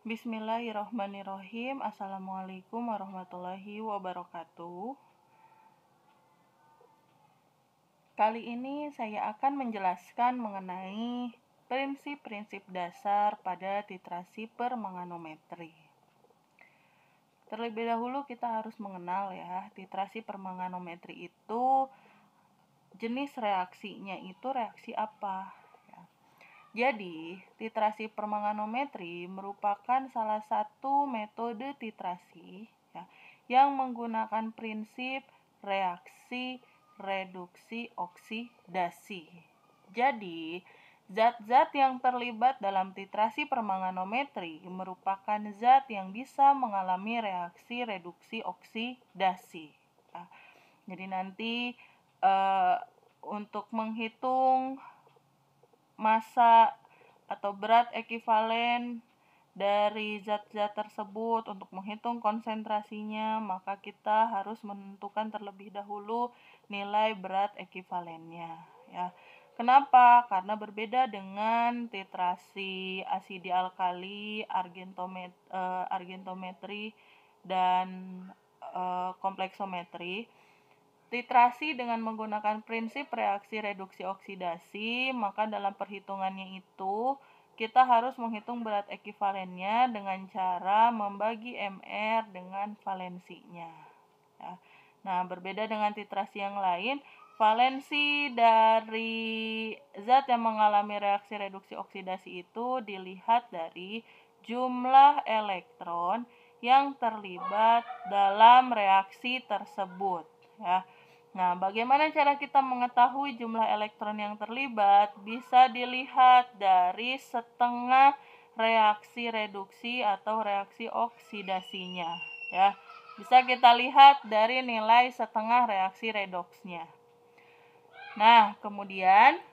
Bismillahirrahmanirrahim. Assalamualaikum warahmatullahi wabarakatuh. Kali ini saya akan menjelaskan mengenai prinsip-prinsip dasar pada titrasi permanganometri. Terlebih dahulu kita harus mengenal ya, titrasi permanganometri itu jenis reaksinya itu reaksi apa. Jadi, titrasi permanganometri merupakan salah satu metode titrasi ya, yang menggunakan prinsip reaksi reduksi oksidasi. Jadi, zat-zat yang terlibat dalam titrasi permanganometri merupakan zat yang bisa mengalami reaksi reduksi oksidasi. Ya. Jadi nanti untuk menghitung massa atau berat ekivalen dari zat-zat tersebut, untuk menghitung konsentrasinya, maka kita harus menentukan terlebih dahulu nilai berat ekivalennya ya. Kenapa? Karena berbeda dengan titrasi asidi alkali, argentometri dan kompleksometri. Titrasi dengan menggunakan prinsip reaksi reduksi oksidasi, maka dalam perhitungannya itu kita harus menghitung berat ekivalennya dengan cara membagi MR dengan valensinya. Ya. Nah, berbeda dengan titrasi yang lain, valensi dari zat yang mengalami reaksi reduksi oksidasi itu dilihat dari jumlah elektron yang terlibat dalam reaksi tersebut. Ya. Nah, bagaimana cara kita mengetahui jumlah elektron yang terlibat? Bisa dilihat dari setengah reaksi reduksi atau reaksi oksidasinya. Ya, bisa kita lihat dari nilai setengah reaksi redoksnya. Nah, kemudian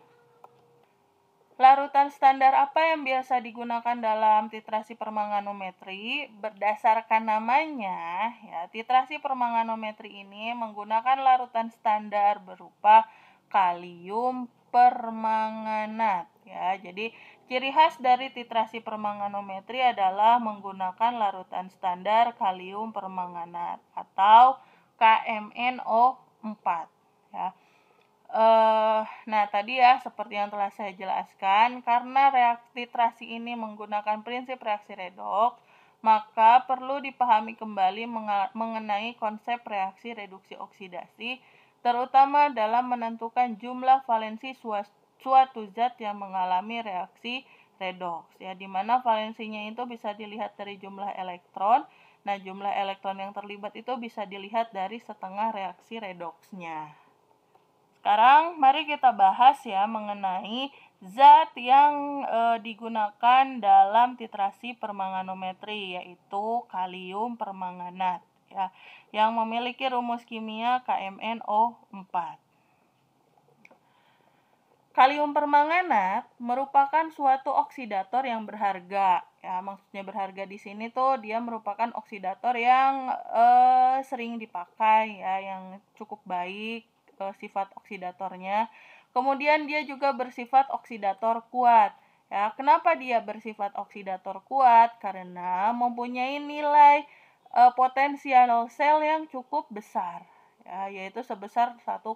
larutan standar apa yang biasa digunakan dalam titrasi permanganometri? Berdasarkan namanya, ya, titrasi permanganometri ini menggunakan larutan standar berupa kalium permanganat. Ya, jadi ciri khas dari titrasi permanganometri adalah menggunakan larutan standar kalium permanganat atau KMNO4. Ya. Nah, tadi ya seperti yang telah saya jelaskan, karena titrasi ini menggunakan prinsip reaksi redoks, maka perlu dipahami kembali mengenai konsep reaksi reduksi oksidasi, terutama dalam menentukan jumlah valensi suatu zat yang mengalami reaksi redoks. Ya, di mana valensinya itu bisa dilihat dari jumlah elektron. Nah, jumlah elektron yang terlibat itu bisa dilihat dari setengah reaksi redoksnya. Sekarang mari kita bahas ya mengenai zat yang digunakan dalam titrasi permanganometri, yaitu kalium permanganat ya, yang memiliki rumus kimia KMNO4. Kalium permanganat merupakan suatu oksidator yang berharga. Ya, maksudnya berharga di sini tuh dia merupakan oksidator yang sering dipakai ya, yang cukup baik sifat oksidatornya. Kemudian dia juga bersifat oksidator kuat. Ya, kenapa dia bersifat oksidator kuat? Karena mempunyai nilai potensial sel yang cukup besar, ya, yaitu sebesar 1,51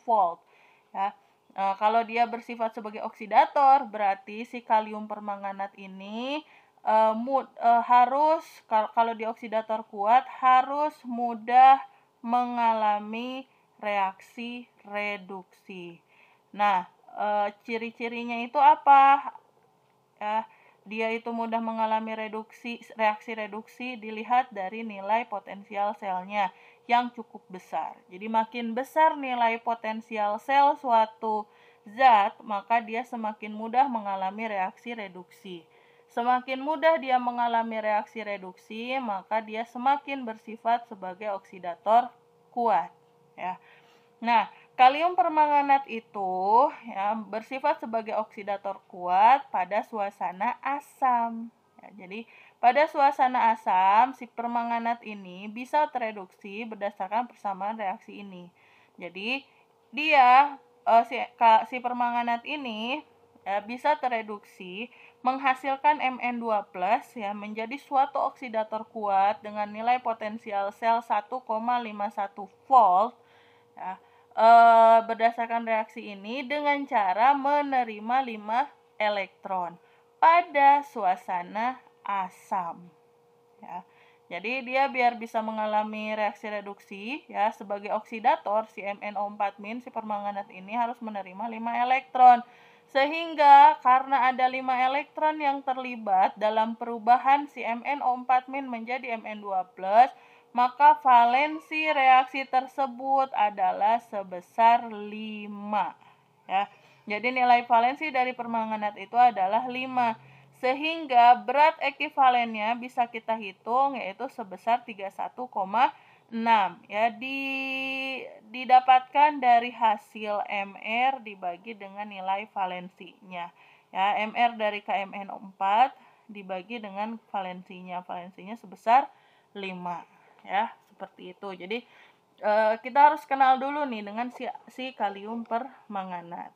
volt. Ya. Kalau dia bersifat sebagai oksidator, berarti si kalium permanganat ini harus, kalau dia oksidator kuat, harus mudah mengalami reaksi reduksi. Nah, ciri-cirinya itu apa? Ya, dia itu mudah mengalami reaksi reduksi dilihat dari nilai potensial selnya yang cukup besar. Jadi makin besar nilai potensial sel suatu zat, maka dia semakin mudah mengalami reaksi reduksi. Semakin mudah dia mengalami reaksi reduksi, maka dia semakin bersifat sebagai oksidator kuat. Ya. Nah, kalium permanganat itu ya, bersifat sebagai oksidator kuat pada suasana asam. Ya, jadi pada suasana asam, si permanganat ini bisa tereduksi berdasarkan persamaan reaksi ini. Jadi dia si permanganat ini bisa tereduksi menghasilkan Mn2+ ya menjadi suatu oksidator kuat dengan nilai potensial sel 1,51 volt ya. Berdasarkan reaksi ini dengan cara menerima 5 elektron pada suasana asam ya. Jadi dia biar bisa mengalami reaksi reduksi ya sebagai oksidator si MnO4- si permanganat ini harus menerima 5 elektron. Sehingga karena ada 5 elektron yang terlibat dalam perubahan si MnO4- menjadi Mn2+, maka valensi reaksi tersebut adalah sebesar 5 ya. Jadi nilai valensi dari permanganat itu adalah 5. Sehingga berat ekivalennya bisa kita hitung yaitu sebesar 31,6 ya, didapatkan dari hasil MR dibagi dengan nilai valensinya ya. MR dari KMnO4 dibagi dengan valensinya sebesar 5 ya, seperti itu. Jadi kita harus kenal dulu nih dengan si kalium permanganat.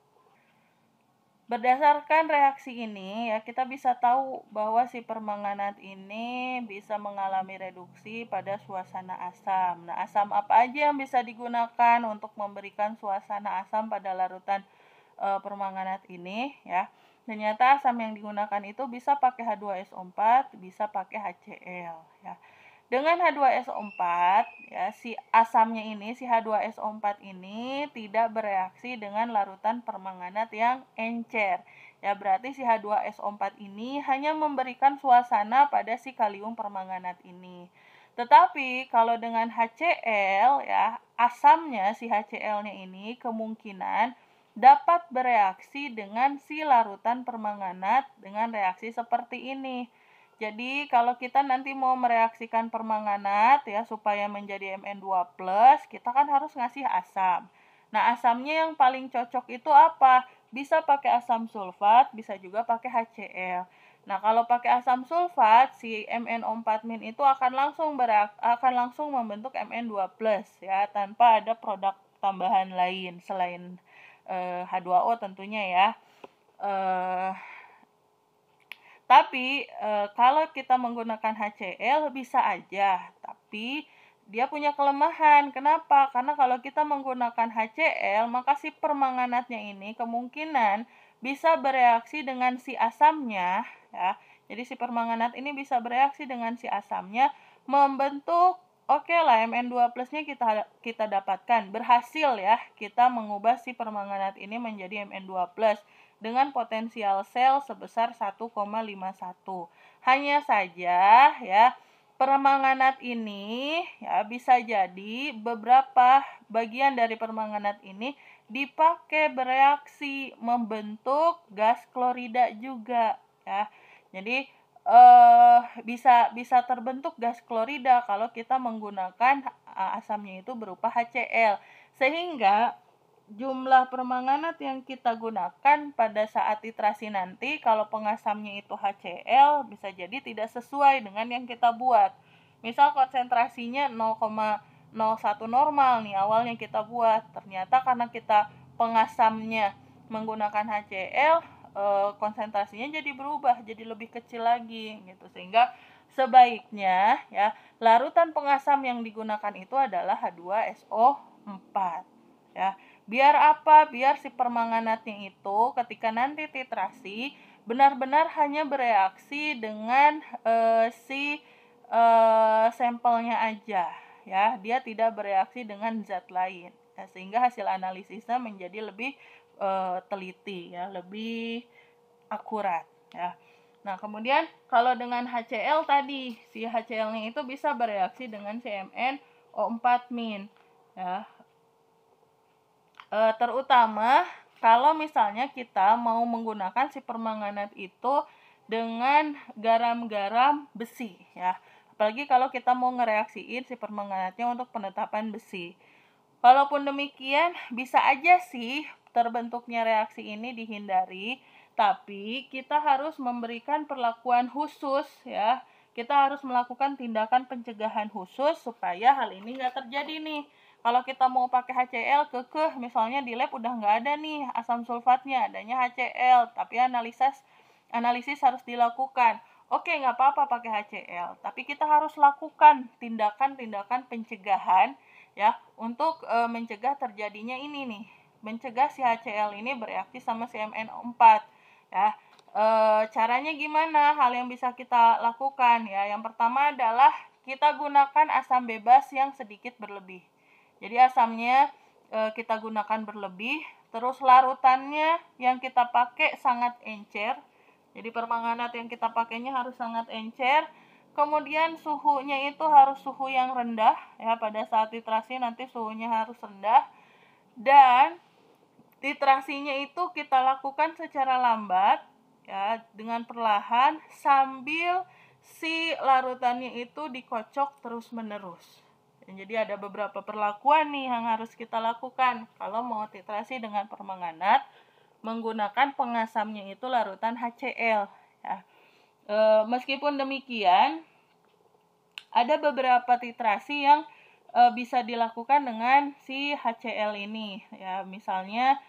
Berdasarkan reaksi ini ya kita bisa tahu bahwa si permanganat ini bisa mengalami reduksi pada suasana asam. Nah, asam apa aja yang bisa digunakan untuk memberikan suasana asam pada larutan permanganat ini ya. Ternyata asam yang digunakan itu bisa pakai H2SO4, bisa pakai HCl ya. Dengan H2SO4 ya, si asamnya ini, si H2SO4 ini tidak bereaksi dengan larutan permanganat yang encer. Ya, berarti si H2SO4 ini hanya memberikan suasana pada si kalium permanganat ini. Tetapi kalau dengan HCl ya, asamnya si HCl-nya ini kemungkinan dapat bereaksi dengan si larutan permanganat dengan reaksi seperti ini. Jadi kalau kita nanti mau mereaksikan permanganat ya supaya menjadi Mn2+, kita kan harus ngasih asam. Nah, asamnya yang paling cocok itu apa? Bisa pakai asam sulfat, bisa juga pakai HCl. Nah, kalau pakai asam sulfat, si MnO4- itu akan langsung membentuk Mn2+ ya, tanpa ada produk tambahan lain selain H2O tentunya ya. Tapi kalau kita menggunakan HCl bisa aja, tapi dia punya kelemahan. Kenapa? Karena kalau kita menggunakan HCl, maka si permanganatnya ini kemungkinan bisa bereaksi dengan si asamnya ya. Jadi si permanganat ini bisa bereaksi dengan si asamnya membentuk lah Mn2+-nya kita dapatkan. Berhasil ya kita mengubah si permanganat ini menjadi Mn2+ dengan potensial sel sebesar 1,51. Hanya saja ya, permanganat ini ya bisa jadi beberapa bagian dari permanganat ini dipakai bereaksi membentuk gas klorida juga ya. Jadi bisa terbentuk gas klorida kalau kita menggunakan asamnya itu berupa HCl. Sehingga jumlah permanganat yang kita gunakan pada saat titrasi nanti kalau pengasamnya itu HCl bisa jadi tidak sesuai dengan yang kita buat. Misal konsentrasinya 0,01 normal nih awalnya kita buat. Ternyata karena kita pengasamnya menggunakan HCl, konsentrasinya jadi berubah, jadi lebih kecil lagi gitu. Sehingga sebaiknya ya larutan pengasam yang digunakan itu adalah H2SO4 ya. Biar apa? Biar si permanganatnya itu ketika nanti titrasi benar-benar hanya bereaksi dengan si sampelnya aja ya. Dia tidak bereaksi dengan zat lain. Ya, sehingga hasil analisisnya menjadi lebih teliti ya, lebih akurat ya. Nah, kemudian kalau dengan HCl tadi, si HCl-nya itu bisa bereaksi dengan CmnO4- ya. Terutama kalau misalnya kita mau menggunakan si permanganat itu dengan garam-garam besi ya. Apalagi kalau kita mau ngereaksiin si permanganatnya untuk penetapan besi. Walaupun demikian, bisa aja sih terbentuknya reaksi ini dihindari, tapi kita harus memberikan perlakuan khusus ya. Kita harus melakukan tindakan pencegahan khusus supaya hal ini nggak terjadi nih. Kalau kita mau pakai HCl misalnya di lab udah nggak ada nih asam sulfatnya, adanya HCl, tapi analisis harus dilakukan. Oke, nggak apa-apa pakai HCl, tapi kita harus lakukan tindakan-tindakan pencegahan ya untuk mencegah terjadinya ini nih, mencegah si HCl ini bereaksi sama si MnO4 ya. Caranya gimana? Hal yang bisa kita lakukan ya. Yang pertama adalah kita gunakan asam bebas yang sedikit berlebih. Jadi asamnya kita gunakan berlebih, terus larutannya yang kita pakai sangat encer. Jadi permanganat yang kita pakainya harus sangat encer. Kemudian suhunya itu harus suhu yang rendah ya, pada saat titrasi nanti suhunya harus rendah. Dan titrasinya itu kita lakukan secara lambat ya, dengan perlahan sambil si larutannya itu dikocok terus-menerus. Jadi ada beberapa perlakuan nih yang harus kita lakukan kalau mau titrasi dengan permanganat menggunakan pengasamnya itu larutan HCl ya. Meskipun demikian, ada beberapa titrasi yang bisa dilakukan dengan si HCl ini ya. Misalnya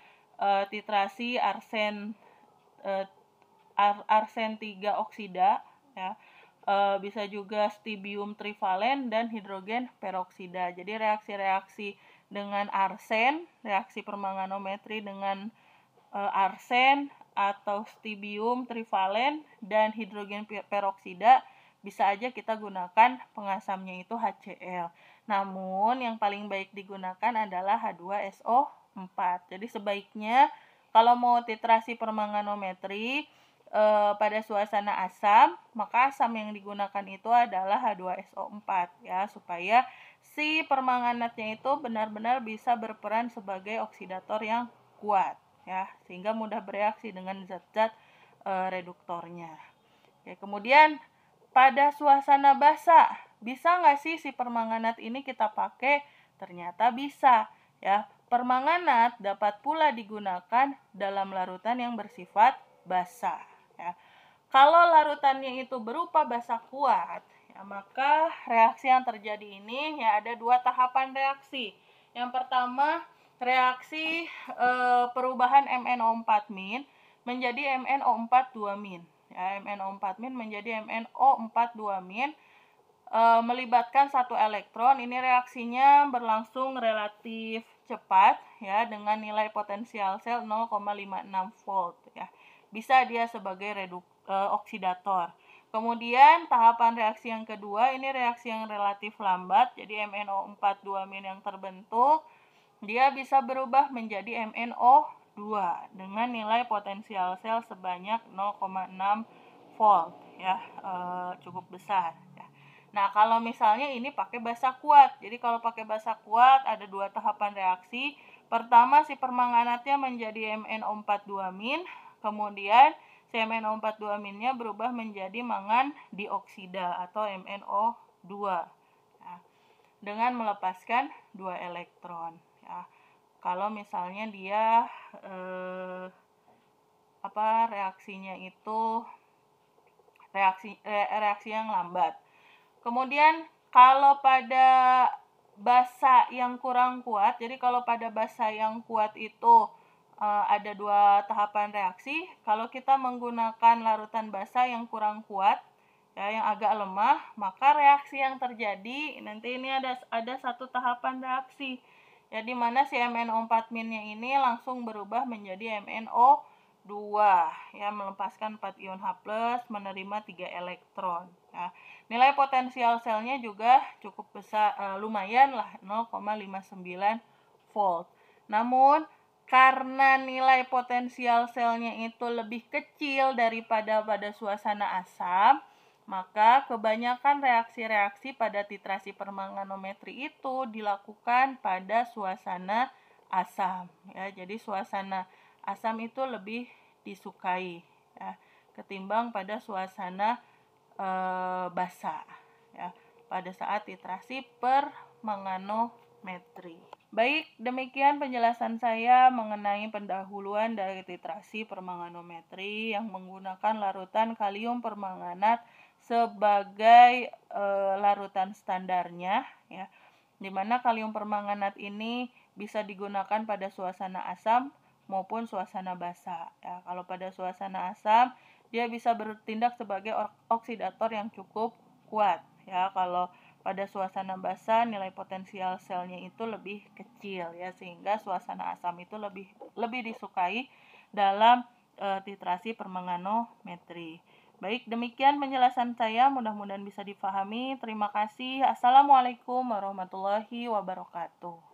titrasi arsen 3 oksida ya. Bisa juga stibbium trivalen dan hidrogen peroksida. Jadi reaksi-reaksi dengan arsen, reaksi permanganometri dengan arsen atau stibbium trivalen dan hidrogen peroksida bisa aja kita gunakan pengasamnya itu HCl. Namun yang paling baik digunakan adalah H2SO4. Jadi sebaiknya kalau mau titrasi permanganometri pada suasana asam, maka asam yang digunakan itu adalah H2SO4 ya, supaya si permanganatnya itu benar-benar bisa berperan sebagai oksidator yang kuat ya, sehingga mudah bereaksi dengan zat-zat reduktornya. Oke, kemudian pada suasana basah, bisa nggak sih si permanganat ini kita pakai? Ternyata bisa ya. Permanganat dapat pula digunakan dalam larutan yang bersifat basah ya. Kalau larutannya itu berupa basah kuat ya, maka reaksi yang terjadi ini ya ada 2 tahapan reaksi. Yang pertama, reaksi perubahan MnO4- menjadi MnO42- ya, MnO4- menjadi MnO42- melibatkan satu elektron. Ini reaksinya berlangsung relatif cepat ya, dengan nilai potensial sel 0,56 volt ya. Bisa dia sebagai oksidator. Kemudian tahapan reaksi yang kedua, ini reaksi yang relatif lambat. Jadi MnO42- yang terbentuk dia bisa berubah menjadi MnO2 dengan nilai potensial sel sebanyak 0,6 volt ya, cukup besar ya. Nah, kalau misalnya ini pakai basah kuat. Jadi kalau pakai basah kuat ada 2 tahapan reaksi. Pertama, si permanganatnya menjadi MnO42-, kemudian si MnO42-nya berubah menjadi mangan dioksida atau MnO2 ya, dengan melepaskan 2 elektron ya. Kalau misalnya dia reaksinya itu reaksi yang lambat. Kemudian kalau pada basa yang kurang kuat, jadi kalau pada basa yang kuat itu ada 2 tahapan reaksi. Kalau kita menggunakan larutan basa yang kurang kuat ya, yang agak lemah, maka reaksi yang terjadi nanti ini ada 1 tahapan reaksi ya, di mana si MnO4-nya ini langsung berubah menjadi MnO2 ya, melepaskan 4 ion H+, menerima 3 elektron ya. Nilai potensial selnya juga cukup besar, lumayan lah, 0,59 volt. Namun karena nilai potensial selnya itu lebih kecil daripada pada suasana asam, maka kebanyakan reaksi-reaksi pada titrasi permanganometri itu dilakukan pada suasana asam ya. Jadi suasana asam itu lebih disukai ya, ketimbang pada suasana basah ya, pada saat titrasi permanganometri. Baik, demikian penjelasan saya mengenai pendahuluan dari titrasi permanganometri yang menggunakan larutan kalium permanganat sebagai larutan standarnya ya, di mana kalium permanganat ini bisa digunakan pada suasana asam maupun suasana basah ya. Kalau pada suasana asam dia bisa bertindak sebagai oksidator yang cukup kuat ya. Kalau pada suasana basah nilai potensial selnya itu lebih kecil ya, sehingga suasana asam itu lebih disukai dalam titrasi permanganometri. Baik, demikian penjelasan saya, mudah-mudahan bisa difahami. Terima kasih. Assalamualaikum warahmatullahi wabarakatuh.